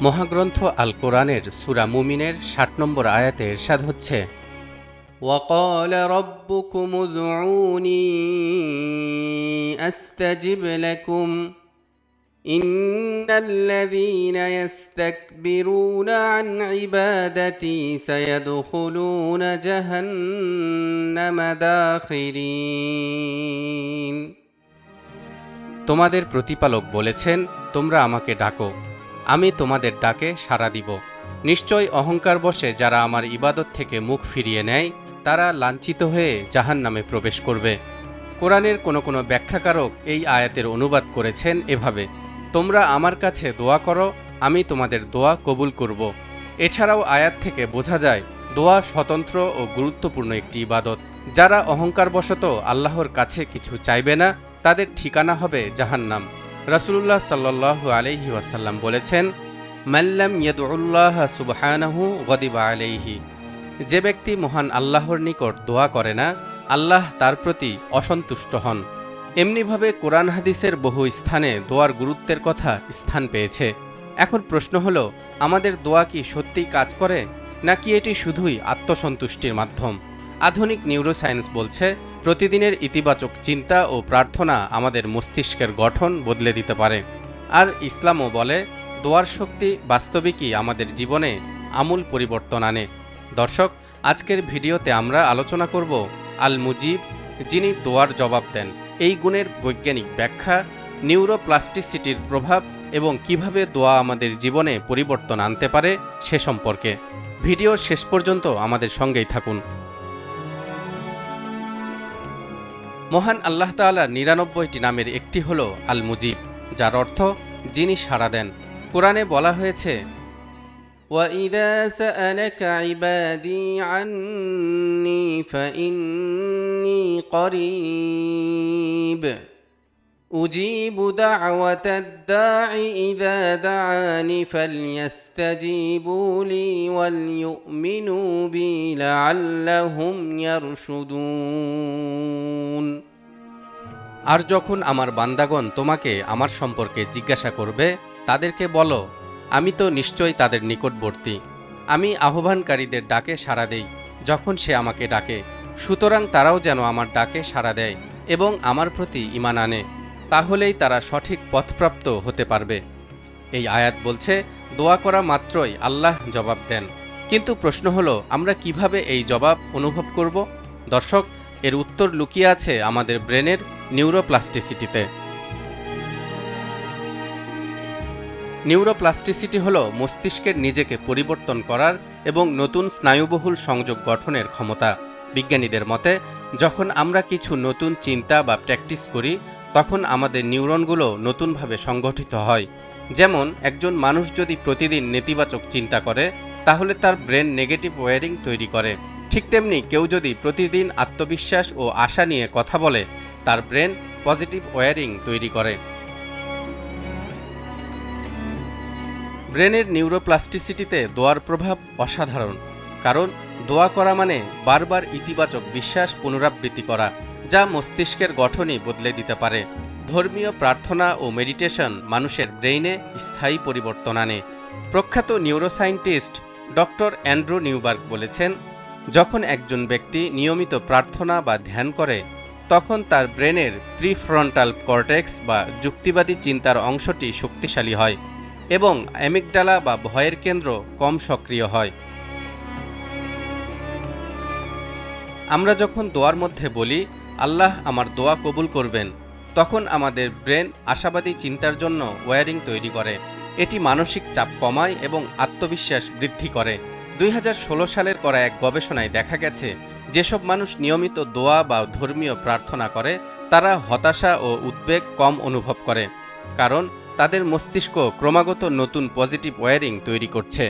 মহাগ্রন্থ আল কোরআনের সূরা মুমিনের ৬০ নম্বর আয়াতে ইরশাদ হচ্ছে, ওয়াকাল রব্বুকুম উদউনি আস্তাজিব লাকুম ইন্নাল্লাযীনা ইস্তাকবিরুনা আন ইবাদাতি সায়াদখুলুনা জাহান্নামা দাখিরিন। তোমাদের প্রতিপালক বলেছেন, তোমরা আমাকে ডাকো, আমি তোমাদের ডাকে সাড়া দিব। নিশ্চয় অহংকারবশে যারা আমার ইবাদত থেকে মুখ ফিরিয়ে নেয় তারা লাঞ্ছিত হয়ে জাহান্নামে প্রবেশ করবে। কোরআনের কোনো ব্যাখ্যাকারক এই আয়াতের অনুবাদ করেছেন এভাবে, তোমরা আমার কাছে দোয়া করো, আমি তোমাদের দোয়া কবুল করব। এছাড়াও আয়াত থেকে বোঝা যায় দোয়া স্বতন্ত্র ও গুরুত্বপূর্ণ একটি ইবাদত। যারা অহংকারবশত আল্লাহর কাছে কিছু চাইবে না তাদের ঠিকানা হবে জাহান্নাম। রাসূলুল্লাহ সাল্লাল্লাহু আলাইহি ওয়াসাল্লাম বলেছেন, মাল্লাম ইয়াদউল্লাহ সুবহানাহু গদিবা আলাইহি। যে ব্যক্তি মহান আল্লাহর নিকট দোয়া করে না, আল্লাহ তার প্রতি অসন্তুষ্ট হন। এমনিভাবে কোরআন হাদিসের বহু স্থানে দোয়ার গুরুত্বের কথা স্থান পেয়েছে। এখন প্রশ্ন হলো, আমাদের দোয়া কি সত্যিই কাজ করে, নাকি এটি শুধুই আত্মসন্তুষ্টির মাধ্যম? আধুনিক নিউরোসায়েন্স বলছে, প্রতিদিনের ইতিবাচক চিন্তা ও প্রার্থনা আমাদের মস্তিষ্কের গঠন বদলে দিতে পারে। আর ইসলামও বলে, দোয়ার শক্তি বাস্তবিকই আমাদের জীবনে আমূল পরিবর্তন আনে। দর্শক, আজকের ভিডিওতে আমরা আলোচনা করব আল মুজিব, যিনি দোয়ার জবাব দেন। এই গুণের বৈজ্ঞানিক ব্যাখ্যা, নিউরোপ্লাস্টিসিটির প্রভাব এবং কিভাবে দোয়া আমাদের জীবনে পরিবর্তন আনতে পারে সে সম্পর্কে। ভিডিওর শেষ পর্যন্ত আমাদের সঙ্গেই থাকুন। মহান আল্লাহ তাআলার ৯৯টি নামের একটি হল আল মুজিব, যার অর্থ যিনি সাড়া দেন। কোরআনে বলা হয়েছে, وَإِذَا سَأَلَكَ عِبَادِي عَنِّي فَإِنِّي قَرِيبٌ أُجِيبُ دَعْوَةَ الدَّاعِ إِذَا دَعَانِ فَلْيَسْتَجِيبُوا لِي وَلْيُؤْمِنُوا بِي لَعَلَّهُمْ يَرْشُدُونَ। আর যখন আমার বান্দাগণ তোমাকে আমার সম্পর্কে জিজ্ঞাসা করবে, তাদেরকে বলো, আমি তো নিশ্চয়ই তাদের নিকটবর্তী, আমি আহ্বানকারীদের ডাকে সাড়া দেই যখন সে আমাকে ডাকে। সুতরাং তারাও যেন আমার ডাকে সাড়া দেয় এবং আমার প্রতি ঈমান আনে, তাহলেই তারা সঠিক পথপ্রাপ্ত হতে পারবে। এই আয়াত বলছে, দোয়া করা মাত্রই আল্লাহ জবাব দেন। কিন্তু প্রশ্ন হলো, আমরা কিভাবে এই জবাব অনুভব করব? দর্শক, এর উত্তর লুকিয়ে আছে আমাদের ব্রেনের নিউরোপ্লাস্টিসিটিতে। নিউরোপ্লাস্টিসিটি হল মস্তিষ্কের নিজেকে পরিবর্তন করার এবং নতুন স্নায়ুবহুল সংযোগ গঠনের ক্ষমতা। বিজ্ঞানীদের মতে, যখন আমরা কিছু নতুন চিন্তা বা প্র্যাকটিস করি তখন আমাদের নিউরনগুলো নতুনভাবে সংগঠিত হয়। যেমন একজন মানুষ যদি প্রতিদিন নেতিবাচক চিন্তা করে তাহলে তার ব্রেন নেগেটিভ ওয়্যারিং তৈরি করে। ঠিক তেমনি কেউ যদি প্রতিদিন আত্মবিশ্বাস ও আশা নিয়ে কথা বলে তার ব্রেন পজিটিভ ওয়্যারিং তৈরি করে। ব্রেনের নিউরোপ্লাস্টিসিটিতে দোয়ার প্রভাব অসাধারণ, কারণ দোয়া করা মানে বারবার ইতিবাচক বিশ্বাস পুনরাবৃত্তি করা, যা মস্তিষ্কের গঠনই বদলে দিতে পারে। ধর্মীয় প্রার্থনা ও মেডিটেশন মানুষের ব্রেইনে স্থায়ী পরিবর্তন আনে। প্রখ্যাত নিউরোসায়েন্টিস্ট ডক্টর অ্যান্ড্রু নিউবার্গ বলেছেন, যখন একজন ব্যক্তি নিয়মিত প্রার্থনা বা ধ্যান করে তখন তার ব্রেনের প্রিফ্রন্টাল কর্টেক্স বা যুক্তিবাদী চিন্তার অংশটি শক্তিশালী হয় এবং অ্যামিগডালা বা ভয়ের কেন্দ্র কম সক্রিয় হয়। আমরা যখন দোয়ার মধ্যে বলি, আল্লাহ আমার দোয়া কবুল করবেন, তখন আমাদের ব্রেন আশাবাদী চিন্তার জন্য ওয়্যারিং তৈরি করে। এটি মানসিক চাপ কমায় এবং আত্মবিশ্বাস বৃদ্ধি করে। ২০১৬ সালের করা এক গবেষণায় দেখা গেছে, যেসব মানুষ নিয়মিত দোয়া বা ধর্মীয় প্রার্থনা করে তারা হতাশা ও উদ্বেগ কম অনুভব করে, কারণ তাদের মস্তিষ্ক ক্রমাগত নতুন পজিটিভ ওয়্যারিং তৈরি করছে।